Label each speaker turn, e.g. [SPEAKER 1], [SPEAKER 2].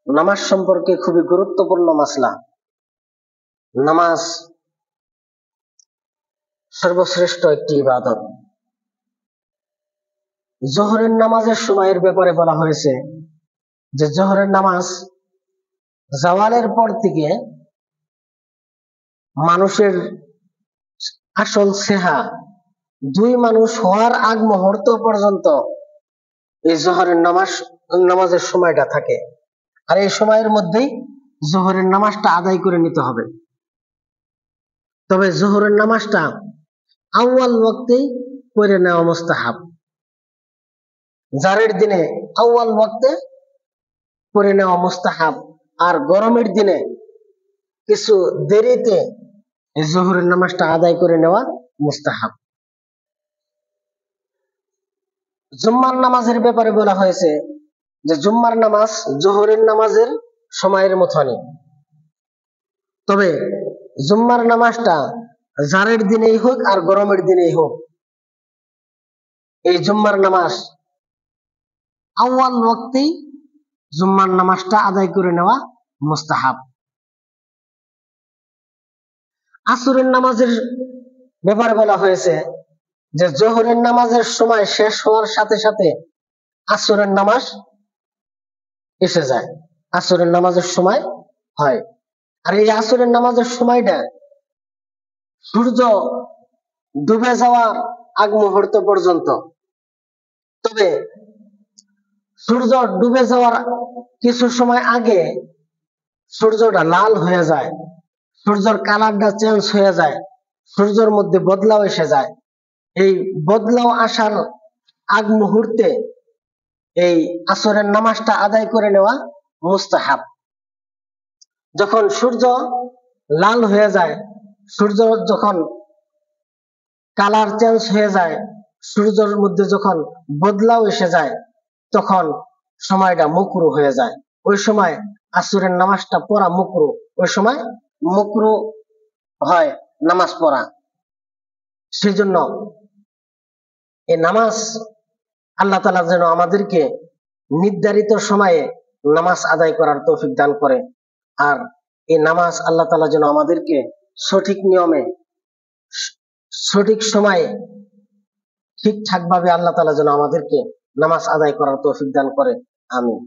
[SPEAKER 1] নামাজ সম্পর্কে খুবই গুরুত্বপূর্ণ মাসলা। নামাজ সর্বশ্রেষ্ঠ একটি ইবাদত। জোহরের নামাজের সময়ের ব্যাপারে বলা হয়েছে যে জোহরের নামাজ জাওয়ালের পর থেকে মানুষের আসল সেহা দুই মানুষ হওয়ার আগ মুহূর্ত পর্যন্ত এই জোহরের নামাজের সময়টা থাকে। আর এই সময়ের মধ্যেই জোহরের নামাজটা আদায় করে নিতে হবে। তবে জোহরের নামাজটা আউয়াল ওয়াক্তেই করে নেওয়া মুস্তাহাব। জারের দিনে আউয়াল ওয়াক্তে করে নেওয়া মুস্তাহাব, আর গরমের দিনে কিছু দেরিতে জোহরের নামাজটা আদায় করে নেওয়া মুস্তাহাব। জুম্মার নামাজের ব্যাপারে বলা হয়েছে যে জুম্মার নামাজ জোহরের নামাজের সময়ের মতনই। তবে জুম্মার নামাজটা জারের দিনেই হোক আর গরমের দিনেই হোক, এই জুম্মার নামাজ আউয়াল ওয়াক্তেই জুম্মার নামাজটা আদায় করে নেওয়া মুস্তাহাব। আসরের নামাজের ব্যাপারে বলা হয়েছে যে জোহরের নামাজের সময় শেষ হওয়ার সাথে সাথে আসরের নামাজ এসে যায়, আসরের নামাজের সময় হয়। আর এই আসরের নামাজের সময়টা সূর্য ডুবে যাওয়ার আগ মুহূর্ত পর্যন্ত। তবে সূর্য ডুবে যাওয়ার কিছু সময় আগে সূর্যটা লাল হয়ে যায়, সূর্যের কালারটা চেঞ্জ হয়ে যায়, সূর্যের মধ্যে বদলাও এসে যায়। এই বদলাও আসার আগ মুহূর্তে এই আসরের নামাজটা আদায় করে নেওয়া মুস্তাহাব। যখন সূর্য লাল হয়ে যায়, সূর্য যখন কালার চেঞ্জ হয়ে যায়, সূর্যের মধ্যে যখন বদলাও এসে যায়, তখন সময়টা মুকরু হয়ে যায়। ওই সময় আসরের নামাজটা পড়া মুকরু, ওই সময় মুকরু হয় নামাজ পড়া। সেজন্য এই নামাজ আল্লাহ তাআলা যেন আমাদেরকে নির্ধারিত সময়ে নামাজ আদায় করার তৌফিক দান করে। আর এই নামাজ আল্লাহ তাআলা যেন আমাদেরকে সঠিক নিয়মে সঠিক সময়ে ঠিকঠাক ভাবে আল্লাহ তাআলা যেন আমাদেরকে নামাজ আদায় করার তৌফিক দান করে। আমিন।